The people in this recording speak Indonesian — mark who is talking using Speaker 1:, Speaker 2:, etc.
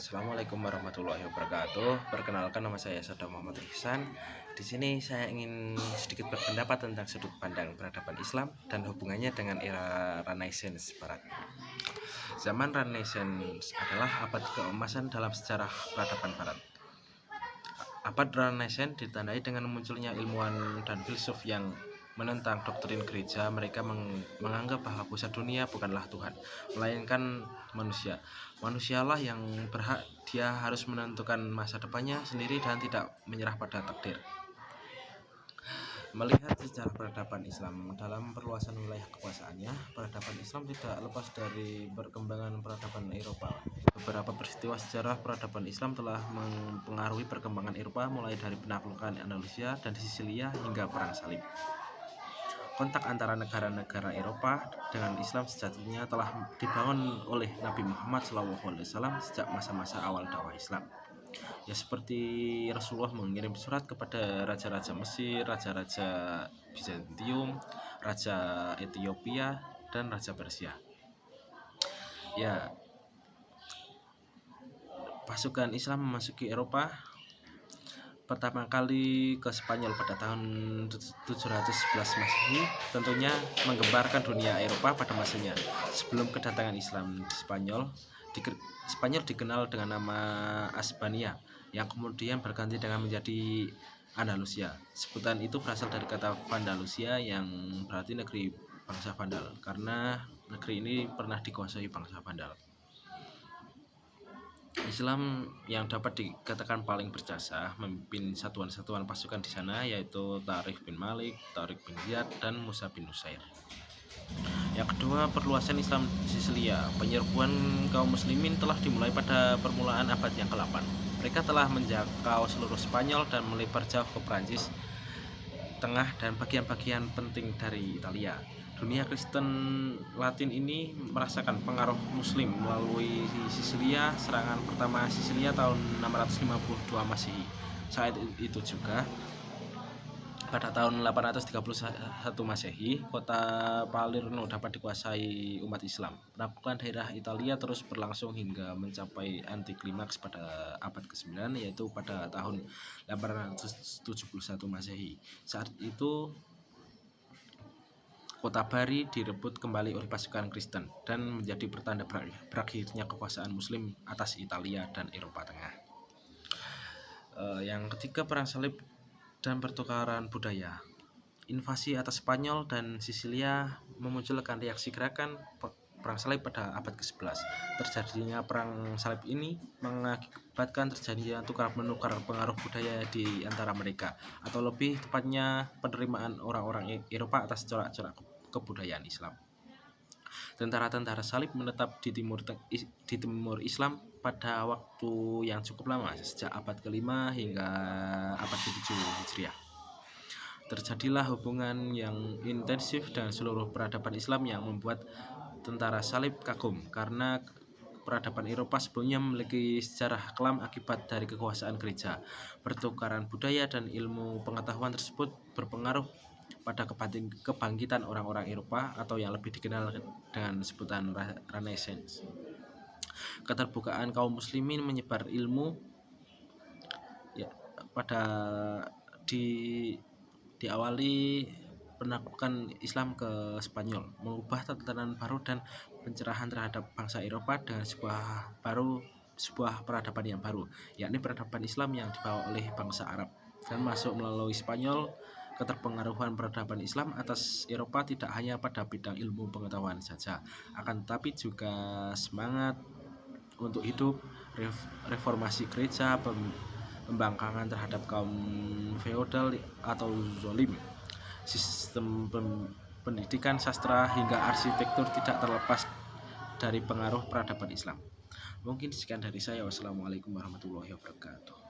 Speaker 1: Assalamualaikum warahmatullahi wabarakatuh. Perkenalkan, nama saya Sada Muhammad Ihsan. Di sini saya ingin sedikit berpendapat tentang sudut pandang peradaban Islam dan hubungannya dengan era Renaissance Barat. Zaman Renaissance adalah abad keemasan dalam sejarah peradaban Barat. Abad Renaissance ditandai dengan munculnya ilmuwan dan filsuf yang menentang doktrin gereja. Mereka menganggap bahwa pusat dunia bukanlah Tuhan, melainkan manusia. Manusialah yang berhak, dia harus menentukan masa depannya sendiri dan tidak menyerah pada takdir. Melihat sejarah peradaban Islam dalam perluasan wilayah kekuasaannya, peradaban Islam tidak lepas dari perkembangan peradaban Eropa. Beberapa peristiwa sejarah peradaban Islam telah mempengaruhi perkembangan Eropa, mulai dari penaklukan Andalusia dan Sisilia hingga Perang Salib. Kontak antara negara-negara Eropa dengan Islam sejatinya telah dibangun oleh Nabi Muhammad SAW sejak masa-masa awal dakwah Islam. Ya, seperti Rasulullah mengirim surat kepada raja-raja Mesir, raja-raja Bizantium, raja Ethiopia, dan raja Persia. Ya, pasukan Islam memasuki Eropa pertama kali ke Spanyol pada tahun 711 Masehi, tentunya menggemparkan dunia Eropa pada masanya. Sebelum kedatangan Islam di Spanyol, Spanyol dikenal dengan nama Hispania, yang kemudian berganti dengan menjadi Andalusia. Sebutan itu berasal dari kata Vandalusia, yang berarti negeri bangsa Vandal, karena negeri ini pernah dikuasai bangsa Vandal. Islam yang dapat dikatakan paling berjasa memimpin satuan-satuan pasukan di sana, yaitu Tariq bin Malik, Tariq bin Ziyad, dan Musa bin Nusair. Yang kedua, perluasan Islam di Sisilia. Penyerbuan kaum muslimin telah dimulai pada permulaan abad yang ke-8. Mereka telah menjangkau seluruh Spanyol dan melebar jauh ke Prancis Tengah dan bagian-bagian penting dari Italia. Dunia Kristen Latin ini merasakan pengaruh Muslim melalui Sisilia. Serangan pertama Sisilia tahun 652 Masehi. Saat itu juga, pada tahun 831 Masehi, kota Palermo dapat dikuasai umat Islam. Penaklukan daerah Italia terus berlangsung hingga mencapai anti klimaks pada abad ke-9, yaitu pada tahun 871 Masehi. Saat itu kota Bari direbut kembali oleh pasukan Kristen dan menjadi pertanda berakhirnya kekuasaan Muslim atas Italia dan Eropa Tengah. Yang ketiga, Perang Salib dan pertukaran budaya. Invasi atas Spanyol dan Sisilia memunculkan reaksi gerakan Perang Salib pada abad ke-11. Terjadinya Perang Salib ini mengakibatkan terjadinya tukar-menukar pengaruh budaya di antara mereka, atau lebih tepatnya penerimaan orang-orang Eropa atas corak-corak kebudayaan Islam. Tentara-tentara salib menetap di timur Islam pada waktu yang cukup lama, sejak abad ke-5 hingga abad ke-7 Hijriah. Terjadilah hubungan yang intensif dengan seluruh peradaban Islam yang membuat tentara salib kagum, karena peradaban Eropa sebelumnya memiliki sejarah kelam akibat dari kekuasaan gereja. Pertukaran budaya dan ilmu pengetahuan tersebut berpengaruh pada kebangkitan orang-orang Eropa, atau yang lebih dikenal dengan sebutan Renaissance. Keterbukaan kaum muslimin menyebar ilmu, ya, diawali penaklukan Islam ke Spanyol, mengubah tatanan baru dan pencerahan terhadap bangsa Eropa dengan sebuah peradaban yang baru, yakni peradaban Islam yang dibawa oleh bangsa Arab dan masuk melalui Spanyol. Keterpengaruhan peradaban Islam atas Eropa tidak hanya pada bidang ilmu pengetahuan saja, akan tetapi juga semangat untuk hidup, reformasi gereja, pembangkangan terhadap kaum feodal atau zolim, sistem pendidikan, sastra, hingga arsitektur tidak terlepas dari pengaruh peradaban Islam. Mungkin sekian dari saya. Wassalamualaikum warahmatullahi wabarakatuh.